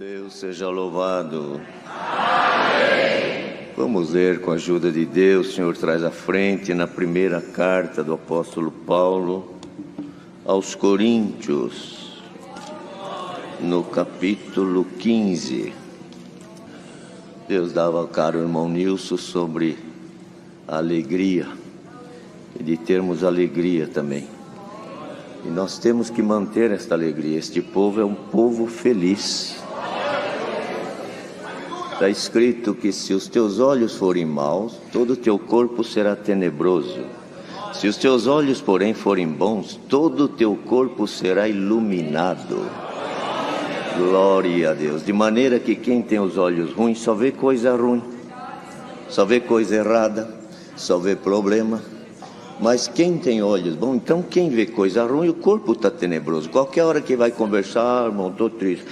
Deus seja louvado. Amém. Vamos ler com a ajuda de Deus. O Senhor traz à frente na primeira carta do apóstolo Paulo aos Coríntios, no capítulo 15. Deus dava ao caro irmão Nilson sobre a alegria e de termos alegria também. E nós temos que manter esta alegria. Este povo é um povo feliz. Está escrito que se os teus olhos forem maus, todo o teu corpo será tenebroso. Se os teus olhos, porém, forem bons, todo o teu corpo será iluminado. Glória a Deus. De maneira que quem tem os olhos ruins só vê coisa ruim, só vê coisa errada, só vê problema. Mas quem tem olhos bons, então quem vê coisa ruim, o corpo está tenebroso. Qualquer hora que vai conversar, irmão, estou triste.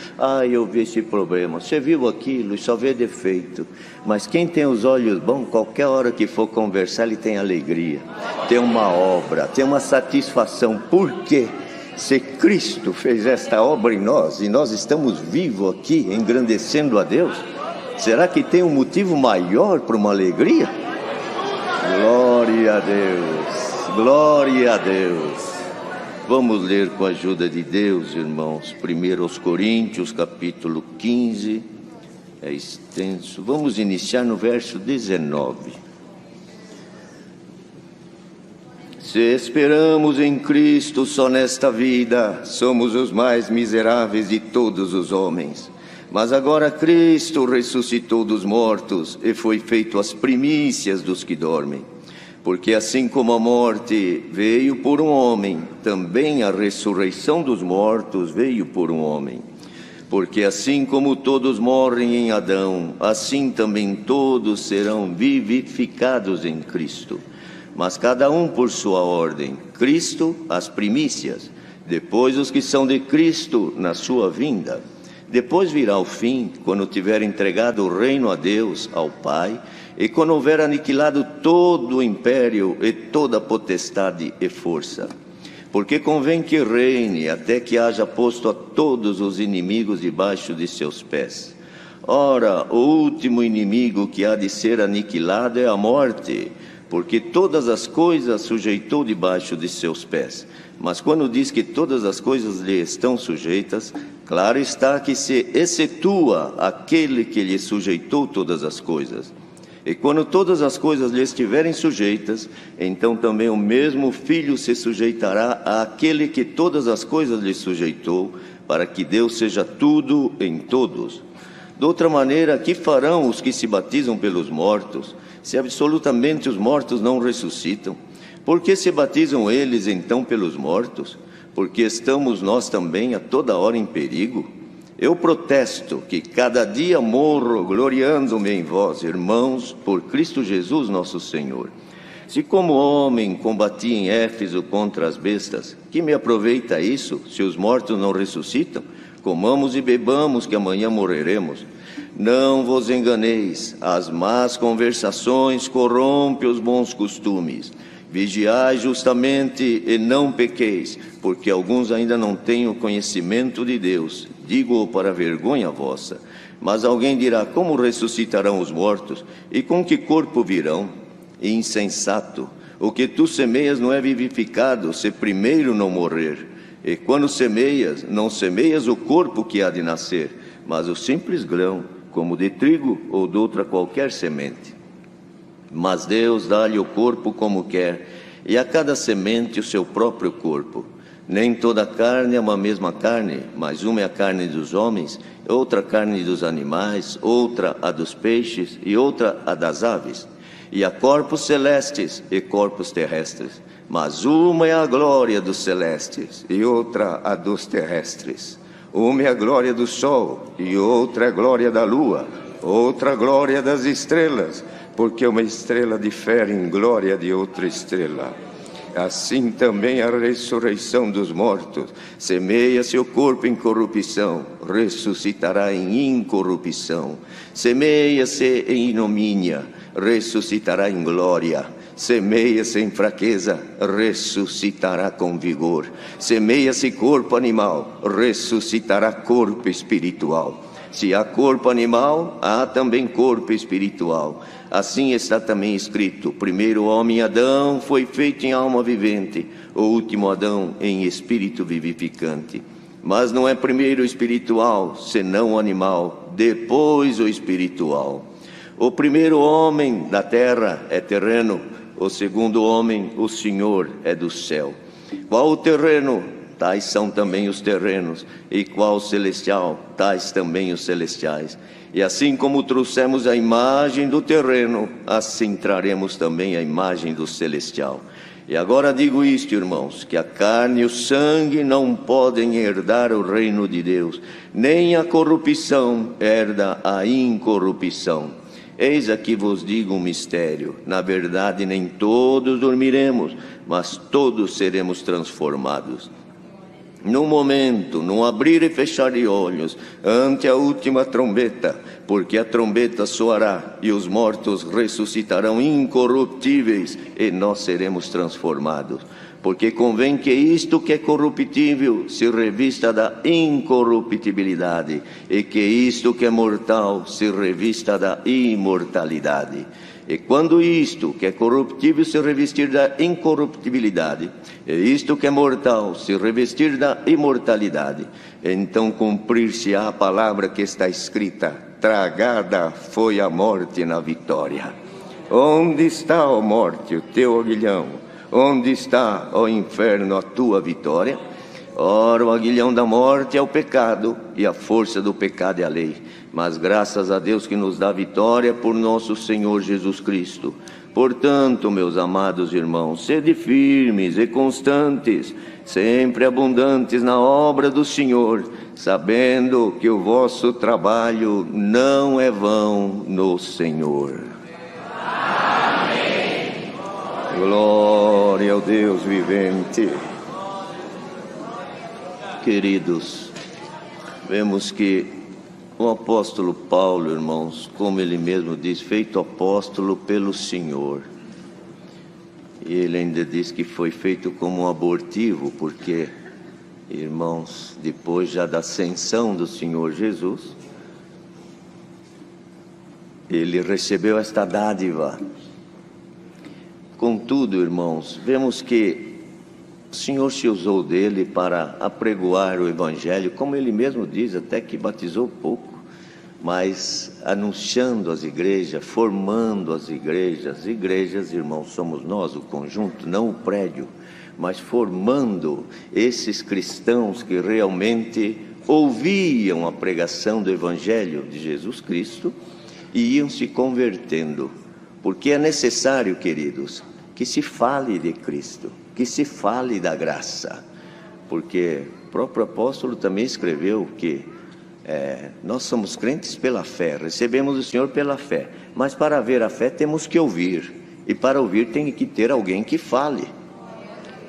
Eu vi esse problema. Você viu aquilo e só vê defeito. Mas quem tem os olhos bons, qualquer hora que for conversar, ele tem alegria. Tem uma obra, tem uma satisfação. Por quê? Se Cristo fez esta obra em nós, e nós estamos vivos aqui, engrandecendo a Deus, será que tem um motivo maior para uma alegria? Glória a Deus, glória a Deus. Vamos ler com a ajuda de Deus, irmãos, 1 Coríntios, capítulo 15, é extenso. Vamos iniciar no verso 19. Se esperamos em Cristo só nesta vida, somos os mais miseráveis de todos os homens. Mas agora Cristo ressuscitou dos mortos e foi feito as primícias dos que dormem. Porque assim como a morte veio por um homem, também a ressurreição dos mortos veio por um homem. Porque assim como todos morrem em Adão, assim também todos serão vivificados em Cristo. Mas cada um por sua ordem. Cristo, as primícias, depois os que são de Cristo na sua vinda. Depois virá o fim, quando tiver entregado o reino a Deus, ao Pai, e quando houver aniquilado todo o império e toda a potestade e força. Porque convém que reine, até que haja posto a todos os inimigos debaixo de seus pés. Ora, o último inimigo que há de ser aniquilado é a morte, porque todas as coisas sujeitou debaixo de seus pés. Mas quando diz que todas as coisas lhe estão sujeitas, claro está que se excetua aquele que lhe sujeitou todas as coisas. E quando todas as coisas lhe estiverem sujeitas, então também o mesmo Filho se sujeitará àquele que todas as coisas lhe sujeitou, para que Deus seja tudo em todos. De outra maneira, que farão os que se batizam pelos mortos, se absolutamente os mortos não ressuscitam? Por que se batizam eles então pelos mortos? Porque estamos nós também a toda hora em perigo? Eu protesto que cada dia morro gloriando-me em vós, irmãos, por Cristo Jesus nosso Senhor. Se como homem combati em Éfeso contra as bestas, que me aproveita isso, se os mortos não ressuscitam? Comamos e bebamos, que amanhã morreremos. Não vos enganeis, as más conversações corrompem os bons costumes. Vigiai justamente e não pequeis, porque alguns ainda não têm o conhecimento de Deus. Digo-o para vergonha vossa. Mas alguém dirá, como ressuscitarão os mortos? E com que corpo virão? Insensato, o que tu semeias não é vivificado, se primeiro não morrer. E quando semeias, não semeias o corpo que há de nascer, mas o simples grão, como de trigo ou de outra qualquer semente. Mas Deus dá-lhe o corpo como quer, e a cada semente o seu próprio corpo. Nem toda carne é uma mesma carne, mas uma é a carne dos homens, outra a carne dos animais, outra a dos peixes e outra a das aves. E há corpos celestes e corpos terrestres, mas uma é a glória dos celestes e outra a dos terrestres. Uma é a glória do sol e outra é a glória da lua, outra a glória das estrelas, porque uma estrela difere em glória de outra estrela. Assim também a ressurreição dos mortos. Semeia-se o corpo em corrupção, ressuscitará em incorrupção. Semeia-se em ignomínia, ressuscitará em glória. Semeia-se em fraqueza, ressuscitará com vigor. Semeia-se corpo animal, ressuscitará corpo espiritual. Se há corpo animal, há também corpo espiritual. Assim está também escrito: o primeiro homem, Adão, foi feito em alma vivente, o último Adão em espírito vivificante. Mas não é primeiro o espiritual, senão o animal, depois o espiritual. O primeiro homem da terra é terreno, o segundo homem, o Senhor, é do céu. Qual o terreno? Tais são também os terrenos. E qual o celestial? Tais também os celestiais. E assim como trouxemos a imagem do terreno, assim traremos também a imagem do celestial. E agora digo isto, irmãos, que a carne e o sangue não podem herdar o reino de Deus, nem a corrupção herda a incorrupção. Eis aqui vos digo um mistério: na verdade nem todos dormiremos, mas todos seremos transformados. Num momento, num abrir e fechar de olhos, ante a última trombeta, porque a trombeta soará e os mortos ressuscitarão incorruptíveis e nós seremos transformados. Porque convém que isto que é corruptível se revista da incorruptibilidade, e que isto que é mortal se revista da imortalidade. E quando isto que é corruptível se revestir da incorruptibilidade, e isto que é mortal se revestir da imortalidade, então cumprir-se-á a palavra que está escrita: tragada foi a morte na vitória. Onde está, ó morte, o teu aguilhão? Onde está, ó inferno, a tua vitória? Ora, o aguilhão da morte é o pecado, e a força do pecado é a lei. Mas graças a Deus que nos dá vitória por nosso Senhor Jesus Cristo. Portanto, meus amados irmãos, sede firmes e constantes, sempre abundantes na obra do Senhor, sabendo que o vosso trabalho não é vão no Senhor. Glória ao Deus vivente. Queridos, vemos que o apóstolo Paulo, irmãos, como ele mesmo diz, feito apóstolo pelo Senhor. E ele ainda diz que foi feito como um abortivo, porque, irmãos, depois já da ascensão do Senhor Jesus, ele recebeu esta dádiva. Contudo, irmãos, vemos que o Senhor se usou dele para apregoar o Evangelho, como ele mesmo diz, até que batizou pouco, mas anunciando as igrejas, formando as igrejas. Igrejas, irmãos, somos nós, o conjunto, não o prédio, mas formando esses cristãos que realmente ouviam a pregação do Evangelho de Jesus Cristo e iam se convertendo. Porque é necessário, queridos, que se fale de Cristo, que se fale da graça. Porque o próprio apóstolo também escreveu que nós somos crentes pela fé, recebemos o Senhor pela fé. Mas para ver a fé temos que ouvir, e para ouvir tem que ter alguém que fale.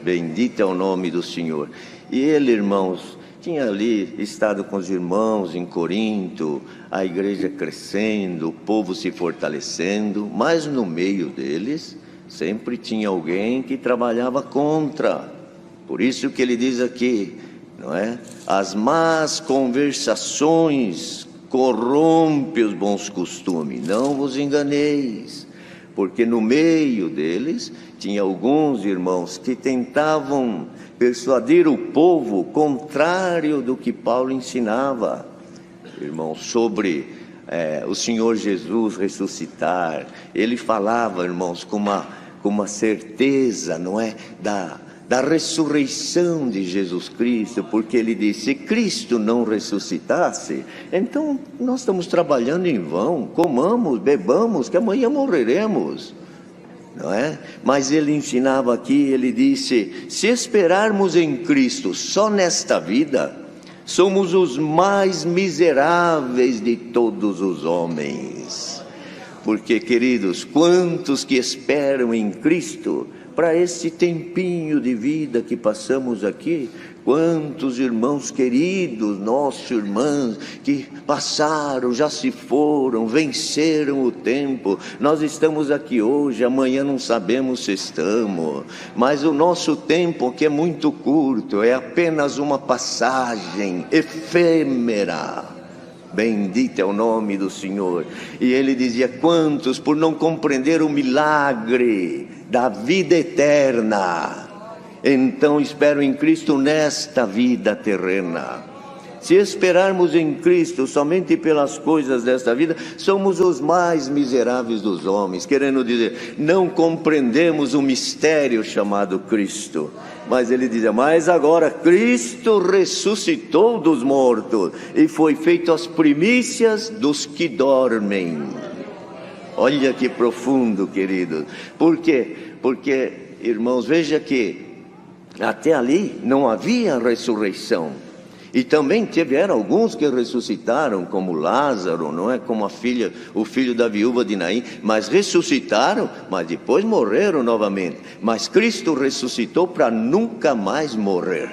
Bendito é o nome do Senhor. E ele, irmãos, tinha ali estado com os irmãos em Corinto, a igreja crescendo, o povo se fortalecendo, mas no meio deles sempre tinha alguém que trabalhava contra. Por isso que ele diz aqui, não é? As más conversações corrompem os bons costumes, não vos enganeis. Porque no meio deles tinha alguns irmãos que tentavam persuadir o povo contrário do que Paulo ensinava, irmãos, sobre o Senhor Jesus ressuscitar. Ele falava, irmãos, com uma certeza, não é, da ressurreição de Jesus Cristo, porque ele disse: se Cristo não ressuscitasse, então nós estamos trabalhando em vão, comamos, bebamos, que amanhã morreremos, não é? Mas ele ensinava aqui, ele disse: se esperarmos em Cristo só nesta vida, somos os mais miseráveis de todos os homens. Porque, queridos, quantos que esperam em Cristo para esse tempinho de vida que passamos aqui, Quantos irmãos queridos, nossos irmãos, que passaram, já se foram, venceram o tempo. Nós estamos aqui hoje, amanhã não sabemos se estamos. Mas o nosso tempo, que é muito curto, é apenas uma passagem efêmera. Bendito é o nome do Senhor. E ele dizia: quantos, por não compreender o milagre da vida eterna, então espero em Cristo nesta vida terrena. Se esperarmos em Cristo somente pelas coisas desta vida, somos os mais miseráveis dos homens. Querendo dizer, não compreendemos o mistério chamado Cristo. Mas ele dizia: mas agora Cristo ressuscitou dos mortos e foi feito as primícias dos que dormem. Olha que profundo, querido. Por quê? Porque, irmãos, veja que até ali não havia ressurreição. E também tiveram alguns que ressuscitaram, como Lázaro, não é? Como o filho da viúva de Naim, mas ressuscitaram, mas depois morreram novamente. Mas Cristo ressuscitou para nunca mais morrer.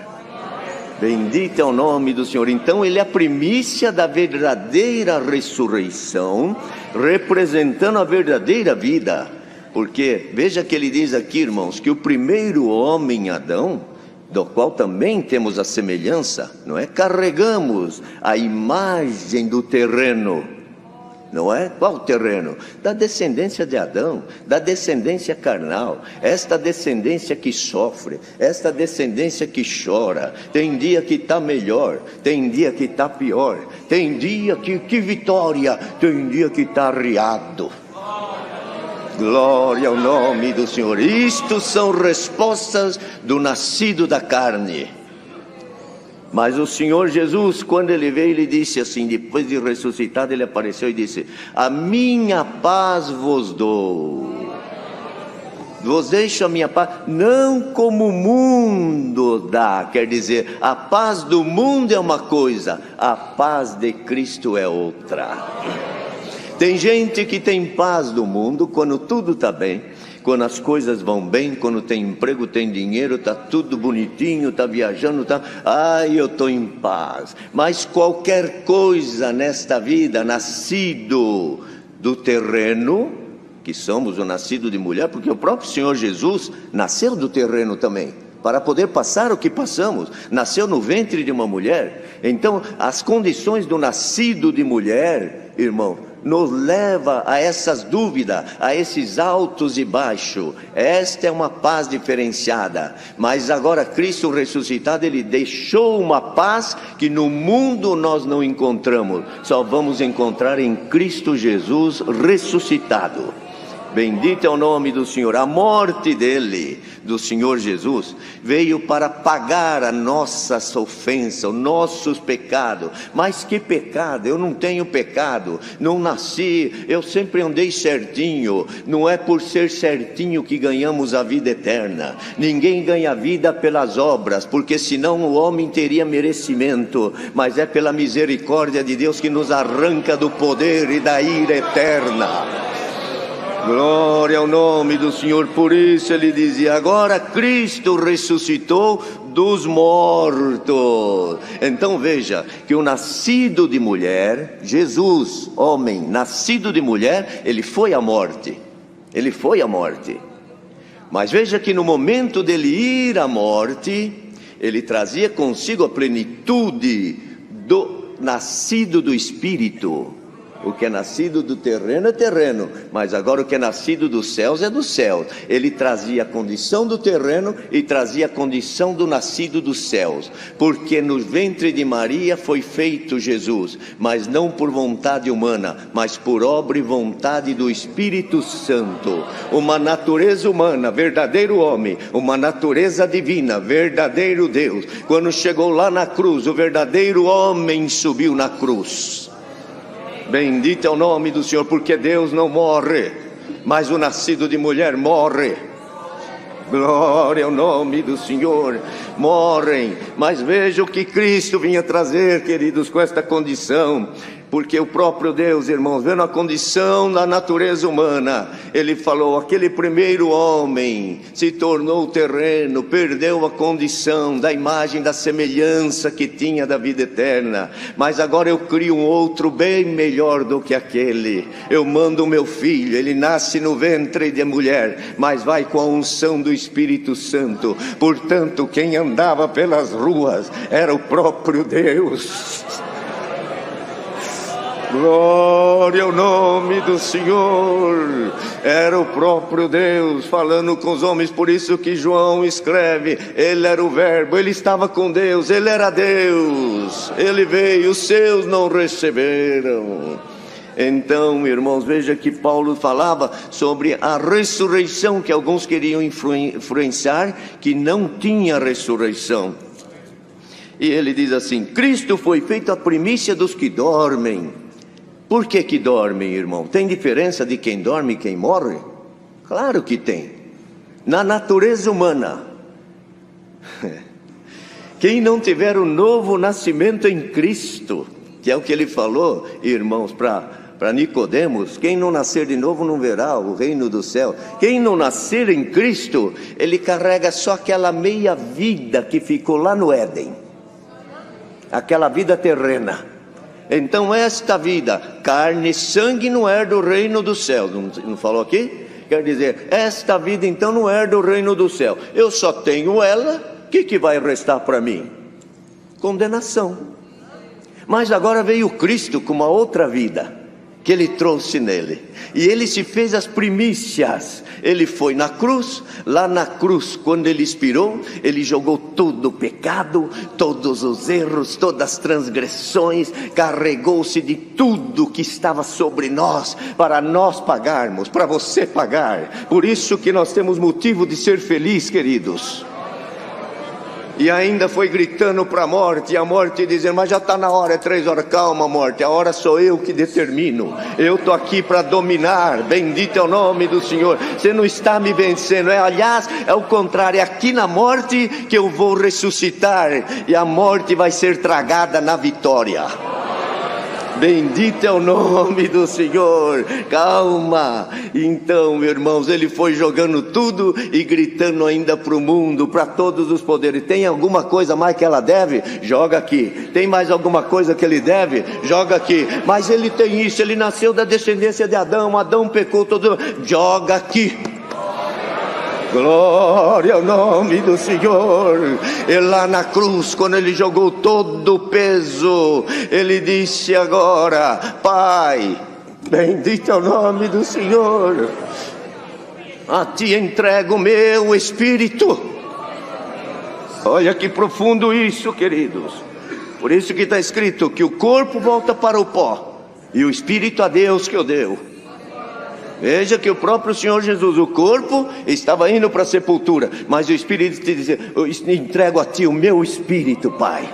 Bendito é o nome do Senhor. Então ele é a primícia da verdadeira ressurreição, representando a verdadeira vida. Porque, veja que ele diz aqui, irmãos, que o primeiro homem, Adão, do qual também temos a semelhança, não é? Carregamos a imagem do terreno, não é? Qual terreno? Da descendência de Adão, da descendência carnal, esta descendência que sofre, esta descendência que chora. Tem dia que está melhor, tem dia que está pior, tem dia que vitória, tem dia que está arriado. Glória ao nome do Senhor. Isto são respostas do nascido da carne. Mas o Senhor Jesus, quando ele veio, ele disse assim, depois de ressuscitado, ele apareceu e disse: a minha paz vos dou. Vos deixo a minha paz, não como o mundo dá. Quer dizer, a paz do mundo é uma coisa, a paz de Cristo é outra. Tem gente que tem paz do mundo quando tudo está bem, quando as coisas vão bem, quando tem emprego, tem dinheiro, está tudo bonitinho, está viajando, eu estou em paz. Mas qualquer coisa nesta vida, nascido do terreno, que somos o nascido de mulher, porque o próprio Senhor Jesus nasceu do terreno também, para poder passar o que passamos, nasceu no ventre de uma mulher. Então as condições do nascido de mulher, irmão, nos leva a essas dúvidas, a esses altos e baixos. Esta é uma paz diferenciada. Mas agora Cristo ressuscitado, ele deixou uma paz que no mundo nós não encontramos, só vamos encontrar em Cristo Jesus ressuscitado. Bendito é o nome do Senhor. A morte dele, do Senhor Jesus, veio para pagar a nossa ofensa, os nossos pecados. Mas que pecado? Eu não tenho pecado, não nasci, eu sempre andei certinho. Não é por ser certinho que ganhamos a vida eterna. Ninguém ganha vida pelas obras, porque senão o homem teria merecimento. Mas é pela misericórdia de Deus que nos arranca do poder e da ira eterna. Glória ao nome do Senhor. Por isso ele dizia: agora Cristo ressuscitou dos mortos. Então veja que o nascido de mulher, Jesus, homem, nascido de mulher, ele foi à morte. Ele foi à morte. Mas veja que no momento dele ir à morte, ele trazia consigo a plenitude do nascido do Espírito. O que é nascido do terreno é terreno, mas agora o que é nascido dos céus é dos céus. Ele trazia a condição do terreno e trazia a condição do nascido dos céus. Porque no ventre de Maria foi feito Jesus, mas não por vontade humana, mas por obra e vontade do Espírito Santo. Uma natureza humana, verdadeiro homem, uma natureza divina, verdadeiro Deus. Quando chegou lá na cruz, o verdadeiro homem subiu na cruz. Bendito é o nome do Senhor, porque Deus não morre, mas o nascido de mulher morre. Glória ao nome do Senhor. Morrem, mas veja o que Cristo vinha trazer, queridos, com esta condição. Porque o próprio Deus, irmãos, vendo a condição da natureza humana, Ele falou: aquele primeiro homem se tornou terreno, perdeu a condição da imagem, da semelhança que tinha da vida eterna, mas agora eu crio um outro bem melhor do que aquele. Eu mando o meu filho, ele nasce no ventre de mulher, mas vai com a unção do Espírito Santo. Portanto, quem andava pelas ruas era o próprio Deus. Glória ao nome do Senhor. Era o próprio Deus falando com os homens. Por isso que João escreve: Ele era o Verbo, Ele estava com Deus, Ele era Deus. Ele veio, os seus não receberam. Então, irmãos, veja que Paulo falava sobre a ressurreição, que alguns queriam influenciar, que não tinha ressurreição. E ele diz assim: Cristo foi feito a primícia dos que dormem. Por que dormem, irmão? Tem diferença de quem dorme e quem morre? Claro que tem. Na natureza humana, quem não tiver o novo nascimento em Cristo, que é o que ele falou, irmãos, para Nicodemos: quem não nascer de novo não verá o reino do céu. Quem não nascer em Cristo, ele carrega só aquela meia vida que ficou lá no Éden, aquela vida terrena. Então esta vida, carne e sangue, não herda o reino do céu. Não falou aqui? Quer dizer, esta vida então não herda o reino do céu. Eu só tenho ela, o que vai restar para mim? Condenação. Mas agora veio Cristo com uma outra vida que Ele trouxe nele, e Ele se fez as primícias. Ele foi na cruz. Lá na cruz, quando Ele expirou, Ele jogou todo o pecado, todos os erros, todas as transgressões, carregou-se de tudo que estava sobre nós, para nós pagarmos, para você pagar. Por isso que nós temos motivo de ser felizes, queridos. E ainda foi gritando para a morte, e a morte dizendo: mas já está na hora, é 3 horas. Calma, morte, a hora sou eu que determino. Eu estou aqui para dominar. Bendito é o nome do Senhor. Você não está me vencendo. Aliás, é o contrário. É aqui na morte que eu vou ressuscitar, e a morte vai ser tragada na vitória. Bendito é o nome do Senhor. Calma. Então, irmãos, Ele foi jogando tudo e gritando ainda para o mundo, para todos os poderes: tem alguma coisa mais que ela deve? Joga aqui. Tem mais alguma coisa que ele deve? Joga aqui. Mas ele tem isso, ele nasceu da descendência de Adão, Adão pecou, todo. Joga aqui. Glória ao nome do Senhor. E lá na cruz, quando Ele jogou todo o peso, Ele disse agora: Pai, bendito é o nome do Senhor, a Ti entrego o meu espírito. Olha que profundo isso, queridos. Por isso que está escrito que o corpo volta para o pó, e o espírito a Deus que o deu. Veja que o próprio Senhor Jesus, o corpo estava indo para a sepultura, mas o Espírito te dizia: eu entrego a Ti o meu Espírito, Pai.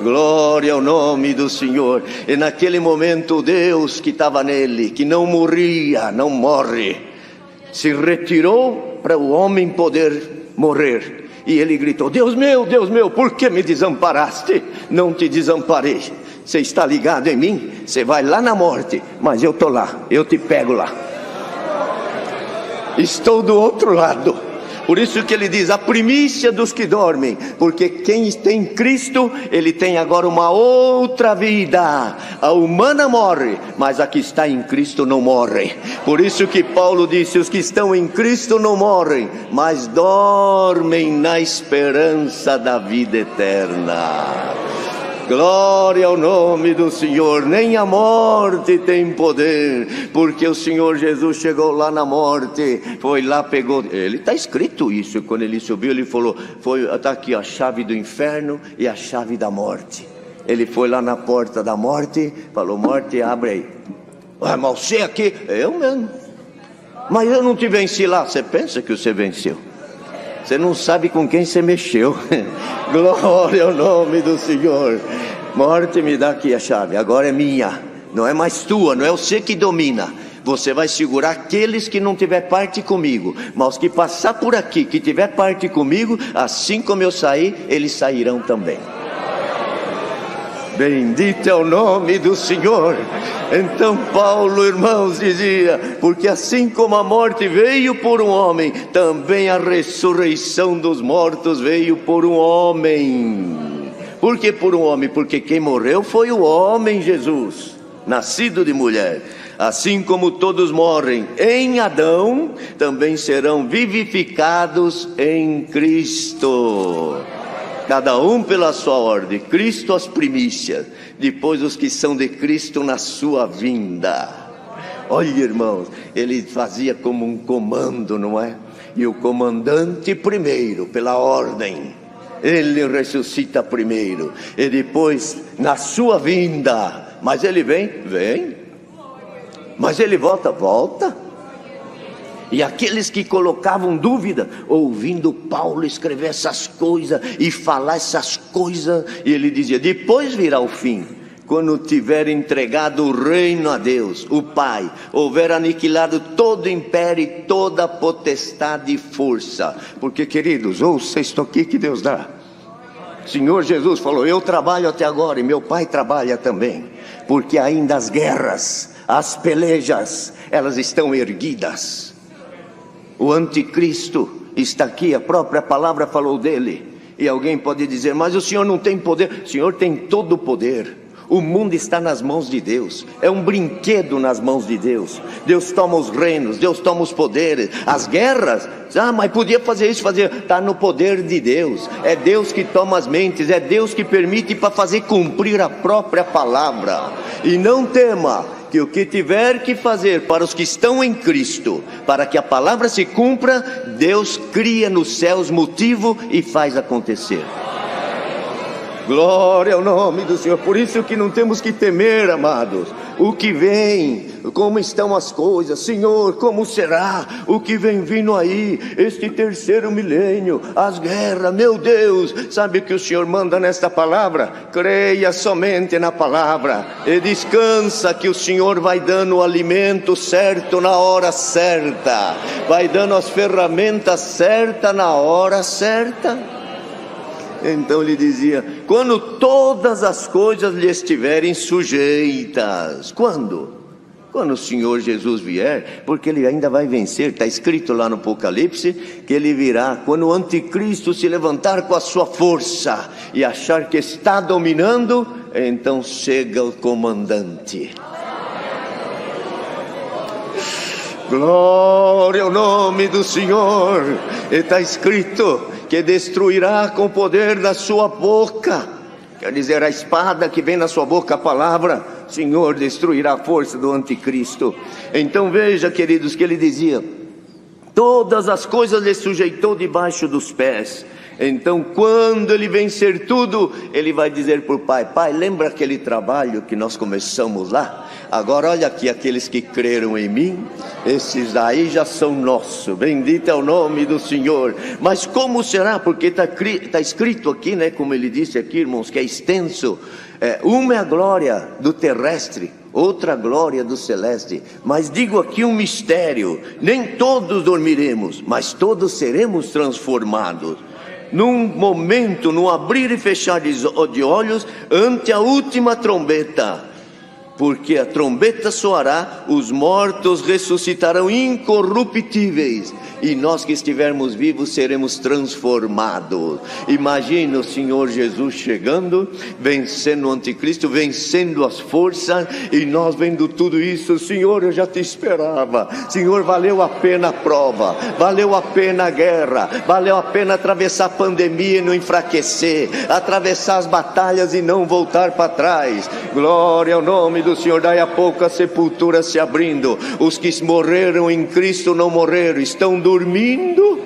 Glória ao nome do Senhor. E naquele momento Deus que estava nele, que não morria, não morre, se retirou para o homem poder morrer. E ele gritou: Deus meu, por que me desamparaste? Não te desamparei. Você está ligado em mim? Você vai lá na morte, mas eu estou lá, eu te pego lá. Estou do outro lado. Por isso que ele diz: a primícia dos que dormem. Porque quem tem Cristo, ele tem agora uma outra vida. A humana morre, mas a que está em Cristo não morre. Por isso que Paulo disse: os que estão em Cristo não morrem, mas dormem na esperança da vida eterna. Glória ao nome do Senhor. Nem a morte tem poder, porque o Senhor Jesus chegou lá na morte, foi lá, pegou. Ele está escrito isso. Quando ele subiu, ele falou: está aqui a chave do inferno e a chave da morte. Ele foi lá na porta da morte, falou: morte, abre aí. Mas você aqui? Eu mesmo. Mas eu não te venci lá. Você pensa que você venceu? Você não sabe com quem você mexeu. Glória ao nome do Senhor. Morte, me dá aqui a chave, agora é minha. Não é mais tua, não é você que domina. Você vai segurar aqueles que não tiver parte comigo, mas os que passar por aqui, que tiver parte comigo, assim como eu saí, eles sairão também. Bendito é o nome do Senhor. Então Paulo, irmãos, dizia: porque assim como a morte veio por um homem, também a ressurreição dos mortos veio por um homem. Por que por um homem? Porque quem morreu foi o homem Jesus, nascido de mulher. Assim como todos morrem em Adão, também serão vivificados em Cristo. Cada um pela sua ordem, Cristo as primícias, depois os que são de Cristo na sua vinda. Olha, irmãos, ele fazia como um comando, não é? E o comandante primeiro, pela ordem, ele ressuscita primeiro, e depois na sua vinda. Mas ele vem, mas ele volta. E aqueles que colocavam dúvida, ouvindo Paulo escrever essas coisas e falar essas coisas, e ele dizia: depois virá o fim, quando tiver entregado o reino a Deus, o Pai, houver aniquilado todo império e toda potestade e força. Porque, queridos, ouça isto aqui que Deus dá. Senhor Jesus falou: eu trabalho até agora e meu Pai trabalha também, porque ainda as guerras, as pelejas, elas estão erguidas. O anticristo está aqui, a própria palavra falou dele. E alguém pode dizer: mas o Senhor não tem poder. O Senhor tem todo o poder. O mundo está nas mãos de Deus, é um brinquedo nas mãos de Deus. Deus toma os reinos, Deus toma os poderes. As guerras, mas podia fazer isso, está no poder de Deus. É Deus que toma as mentes, é Deus que permite para fazer cumprir a própria palavra. E não tema, que o que tiver que fazer para os que estão em Cristo, para que a palavra se cumpra, Deus cria nos céus motivo e faz acontecer. Glória ao nome do Senhor. Por isso que não temos que temer, amados, o que vem, como estão as coisas. Senhor, como será o que vem vindo aí, este terceiro milênio, as guerras, meu Deus. Sabe o que o Senhor manda nesta palavra? Creia somente na palavra e descansa, que o Senhor vai dando o alimento certo na hora certa, vai dando as ferramentas certas na hora certa. Então ele dizia: quando todas as coisas lhe estiverem sujeitas. Quando? Quando o Senhor Jesus vier, porque ele ainda vai vencer. Está escrito lá no Apocalipse que ele virá quando o anticristo se levantar com a sua força e achar que está dominando. Então chega o comandante. Glória ao nome do Senhor. Está escrito que destruirá com o poder da sua boca. Quer dizer, a espada que vem na sua boca, a palavra, Senhor, destruirá a força do anticristo. Então veja, queridos, que ele dizia: todas as coisas lhe sujeitou debaixo dos pés. Então quando ele vencer tudo, ele vai dizer para o Pai: Pai, lembra aquele trabalho que nós começamos lá? Agora olha aqui, aqueles que creram em mim, esses daí já são nossos. Bendito é o nome do Senhor. Mas como será? Porque está escrito aqui, né, como ele disse aqui, irmãos, que é extenso. Uma é a glória do terrestre, outra glória do celeste. Mas digo aqui um mistério: nem todos dormiremos, mas todos seremos transformados. Num momento, num abrir e fechar de olhos, ante a última trombeta. Porque a trombeta soará, os mortos ressuscitarão incorruptíveis, e nós que estivermos vivos seremos transformados. Imagina o Senhor Jesus chegando, vencendo o anticristo, vencendo as forças, e nós vendo tudo isso. Senhor, eu já te esperava. Senhor, valeu a pena a prova, valeu a pena a guerra, valeu a pena atravessar a pandemia e não enfraquecer, atravessar as batalhas e não voltar para trás. Glória ao nome do Senhor. Daí a pouco a sepultura se abrindo, os que morreram em Cristo não morreram, estão dormindo,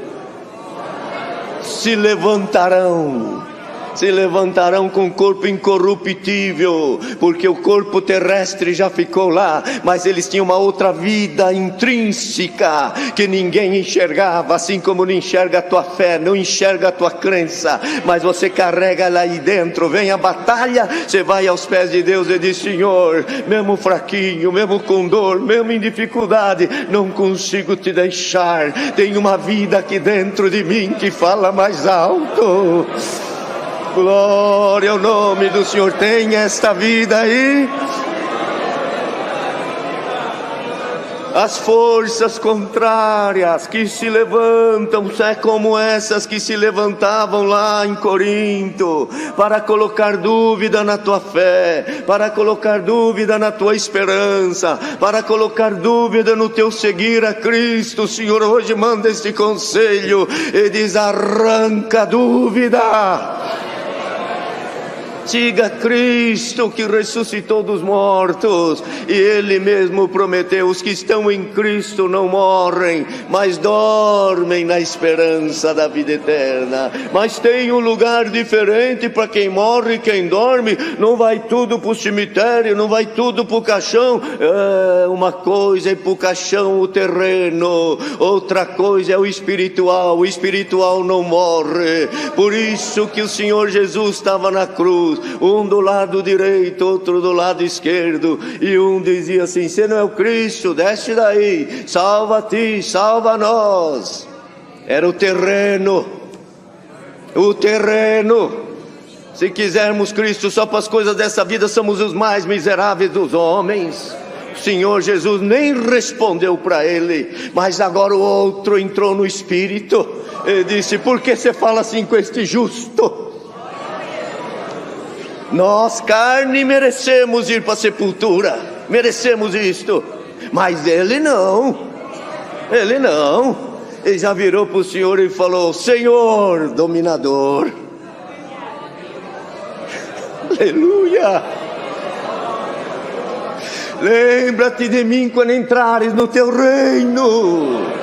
se levantarão com corpo incorruptível, porque o corpo terrestre já ficou lá, mas eles tinham uma outra vida intrínseca que ninguém enxergava, assim como não enxerga a tua fé, não enxerga a tua crença, mas você carrega lá aí dentro. Vem a batalha, você vai aos pés de Deus e diz: Senhor, mesmo fraquinho, mesmo com dor, mesmo em dificuldade, não consigo te deixar. Tem uma vida aqui dentro de mim que fala mais alto. Glória ao nome do Senhor. Tem esta vida aí. As forças contrárias que se levantam, é como essas que se levantavam lá em Corinto, para colocar dúvida na tua fé, para colocar dúvida na tua esperança, para colocar dúvida no teu seguir a Cristo. O Senhor hoje manda este conselho e diz: arranca a dúvida. Siga Cristo que ressuscitou dos mortos, e Ele mesmo prometeu: os que estão em Cristo não morrem, mas dormem na esperança da vida eterna. Mas tem um lugar diferente para quem morre e quem dorme. Não vai tudo para o cemitério, não vai tudo para o caixão. Uma coisa é para o caixão, o terreno, outra coisa é o espiritual. O espiritual não morre. Por isso que o Senhor Jesus estava na cruz, um do lado direito, outro do lado esquerdo, e um dizia assim: você não é o Cristo, desce daí, salva a ti, salva a nós. Era o terreno. Se quisermos Cristo só para as coisas dessa vida, somos os mais miseráveis dos homens. O Senhor Jesus nem respondeu para ele, mas agora o outro entrou no espírito e disse: por que você fala assim com este justo? Nós, carne, merecemos ir para a sepultura, merecemos isto, mas ele não. Ele já virou para o Senhor e falou: Senhor dominador, aleluia, lembra-te de mim quando entrares no teu reino.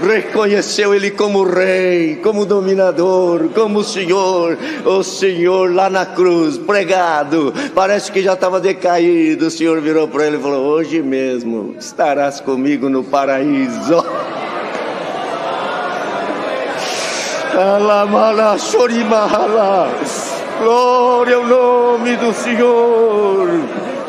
Reconheceu ele como rei, como dominador, como Senhor. O Senhor lá na cruz, pregado, parece que já estava decaído. O Senhor virou para ele e falou: hoje mesmo estarás comigo no paraíso. Glória ao nome do Senhor.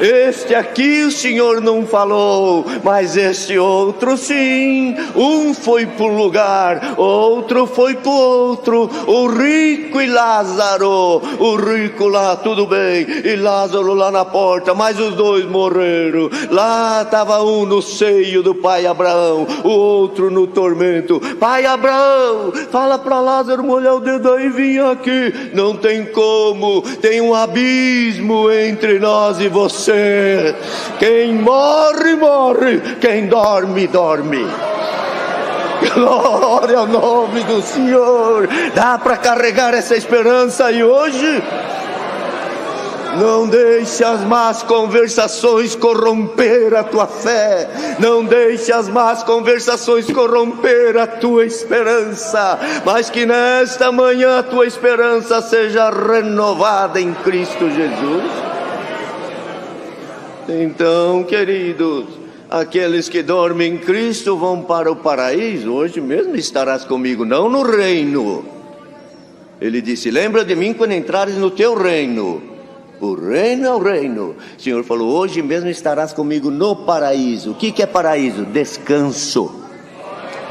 Este aqui o Senhor não falou, mas este outro sim. Um foi para um lugar, outro foi para o outro. O rico e Lázaro. O rico lá, tudo bem, e Lázaro lá na porta, mas os dois morreram. Lá estava um no seio do pai Abraão, o outro no tormento. Pai Abraão, fala para Lázaro molhar o dedo aí e vir aqui. Não tem como, tem um abismo entre nós e você. Quem morre, morre. Quem dorme, dorme. Glória ao nome do Senhor. Dá para carregar essa esperança aí hoje? Não deixe as más conversações corromper a tua fé. Não deixe as más conversações corromper a tua esperança. Mas que nesta manhã a tua esperança seja renovada em Cristo Jesus. Então, queridos, aqueles que dormem em Cristo vão para o paraíso. Hoje mesmo estarás comigo, não no reino. Ele disse: lembra de mim quando entrares no teu reino. O reino é o reino. O Senhor falou: hoje mesmo estarás comigo no paraíso. O que é paraíso? Descanso.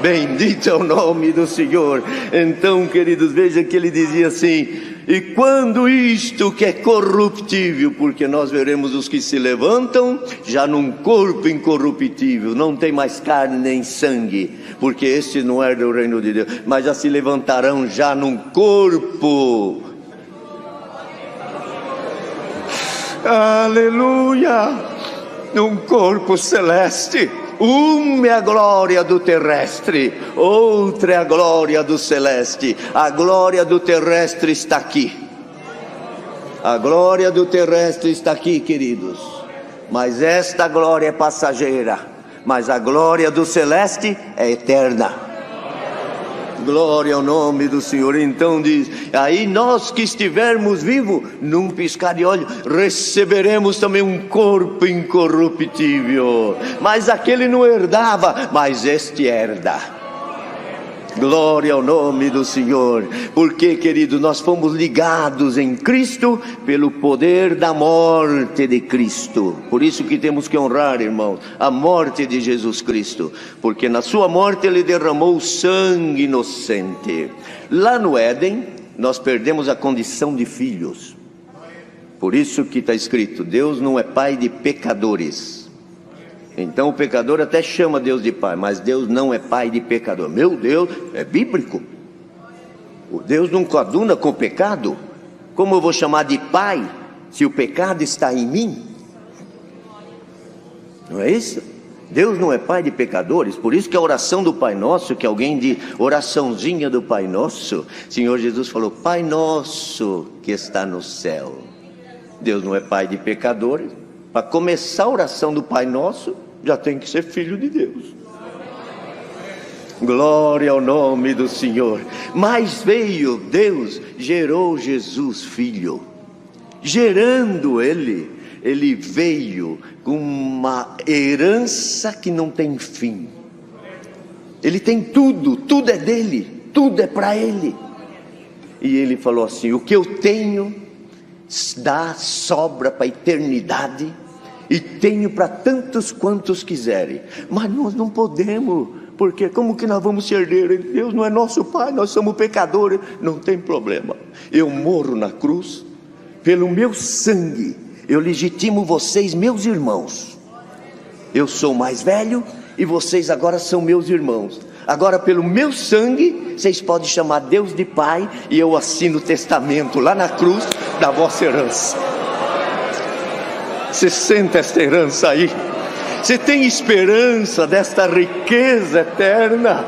Bendito é o nome do Senhor. Então, queridos, veja que ele dizia assim: e quando isto que é corruptível, porque nós veremos os que se levantam já num corpo incorruptível, não tem mais carne nem sangue, porque este não é do reino de Deus, mas já se levantarão já num corpo, aleluia, num corpo celeste. Uma é a glória do terrestre, outra é a glória do celeste. A glória do terrestre está aqui. A glória do terrestre está aqui, queridos. Mas esta glória é passageira. Mas a glória do celeste é eterna. Glória ao nome do Senhor. Então diz: aí nós que estivermos vivos, num piscar de olho, receberemos também um corpo incorruptível. Mas aquele não herdava, mas este herda. Glória ao nome do Senhor. Porque, querido, nós fomos ligados em Cristo pelo poder da morte de Cristo. Por isso que temos que honrar, irmãos, a morte de Jesus Cristo, porque na sua morte ele derramou sangue inocente. Lá no Éden, nós perdemos a condição de filhos. Por isso que está escrito, Deus não é pai de pecadores. Então o pecador até chama Deus de pai, mas Deus não é pai de pecador. Meu Deus, é bíblico. O Deus não coaduna com o pecado. Como eu vou chamar de pai, se o pecado está em mim? Não é isso? Deus não é pai de pecadores. Por isso que a oração do Pai Nosso, que alguém diz, oraçãozinha do Pai Nosso, Senhor Jesus falou, Pai Nosso que está no céu. Deus não é pai de pecadores. Para começar a oração do Pai Nosso, já tem que ser filho de Deus. Glória ao nome do Senhor. Mas veio Deus, gerou Jesus filho. Gerando ele veio com uma herança que não tem fim. Ele tem tudo, tudo é dele, tudo é para ele. E ele falou assim, o que eu tenho dá sobra para a eternidade, e tenho para tantos quantos quiserem, mas nós não podemos, porque como que nós vamos ser herdeiros? Deus não é nosso pai, nós somos pecadores. Não tem problema, eu morro na cruz, pelo meu sangue eu legitimo vocês, meus irmãos. Eu sou mais velho e vocês agora são meus irmãos. Agora pelo meu sangue vocês podem chamar Deus de pai, e eu assino o testamento lá na cruz da vossa herança. Você sente esta herança aí? Você tem esperança desta riqueza eterna?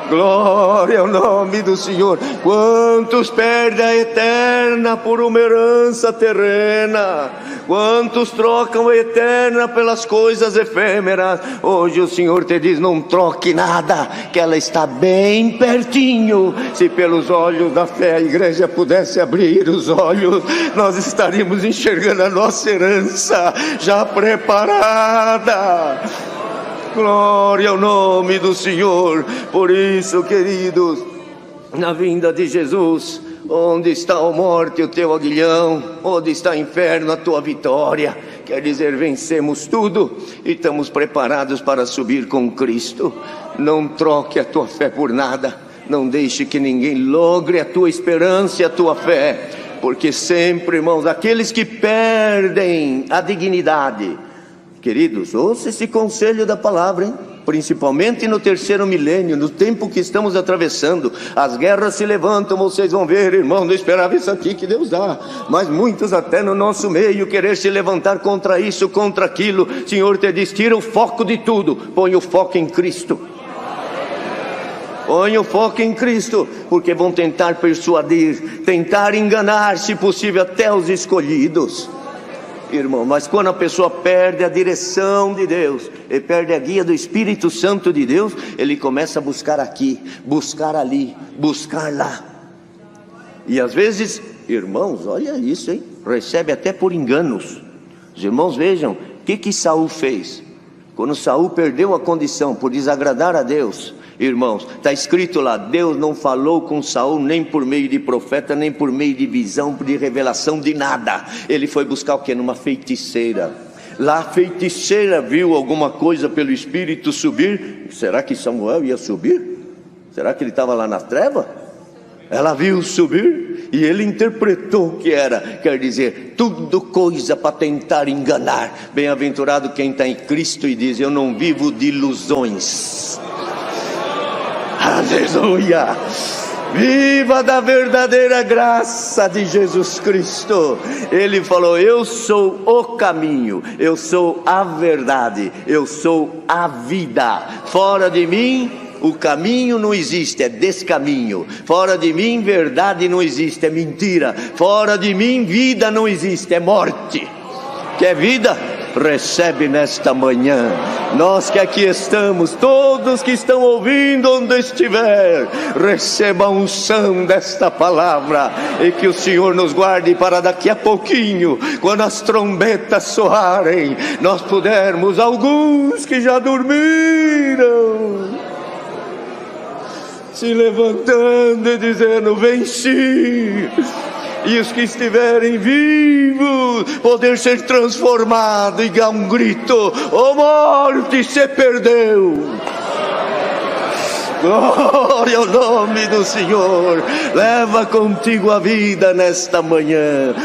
Glória ao nome do Senhor. Quantos perdem a eterna por uma herança terrena? Quantos trocam a eterna pelas coisas efêmeras? Hoje o Senhor te diz, não troque nada, que ela está bem pertinho. Se pelos olhos da fé a igreja pudesse abrir os olhos, nós estaríamos enxergando a nossa herança já preparada. Glória ao nome do Senhor. Por isso, queridos, na vinda de Jesus, onde está a morte, o teu aguilhão? Onde está o inferno, a tua vitória? Quer dizer, vencemos tudo e estamos preparados para subir com Cristo. Não troque a tua fé por nada. Não deixe que ninguém logre a tua esperança e a tua fé. Porque sempre, irmãos, aqueles que perdem a dignidade, queridos, ouça esse conselho da palavra, hein? Principalmente no terceiro milênio, no tempo que estamos atravessando, as guerras se levantam, vocês vão ver, irmão, não esperava isso aqui que Deus dá, mas muitos até no nosso meio querer se levantar contra isso, contra aquilo. Senhor te diz, tira o foco de tudo, põe o foco em Cristo. Põe o foco em Cristo, porque vão tentar persuadir, tentar enganar, se possível, até os escolhidos. Irmão, mas quando a pessoa perde a direção de Deus, e perde a guia do Espírito Santo de Deus, ele começa a buscar aqui, buscar ali, buscar lá. E às vezes, irmãos, olha isso, hein? Recebe até por enganos. Os irmãos vejam, o que Saul fez? Quando Saul perdeu a condição por desagradar a Deus, irmãos, está escrito lá, Deus não falou com Saul nem por meio de profeta, nem por meio de visão, de revelação, de nada. Ele foi buscar o que? Numa feiticeira. Lá a feiticeira viu alguma coisa pelo Espírito subir. Será que Samuel ia subir? Será que ele estava lá na treva? Ela viu subir e ele interpretou o que era. Quer dizer, tudo coisa para tentar enganar. Bem-aventurado quem está em Cristo e diz, eu não vivo de ilusões. Aleluia! Viva da verdadeira graça de Jesus Cristo. Ele falou, eu sou o caminho, eu sou a verdade, eu sou a vida. Fora de mim o caminho não existe, é descaminho. Fora de mim verdade não existe, é mentira. Fora de mim vida não existe, é morte. Quer vida? Recebe nesta manhã. Nós que aqui estamos, todos que estão ouvindo onde estiver, receba a unção desta palavra, e que o Senhor nos guarde para daqui a pouquinho, quando as trombetas soarem, nós pudermos, alguns que já dormiram, se levantando e dizendo, venci. E os que estiverem vivos, poder ser transformado e dar um grito, ó morte, se perdeu. Glória ao nome do Senhor. Leva contigo a vida nesta manhã.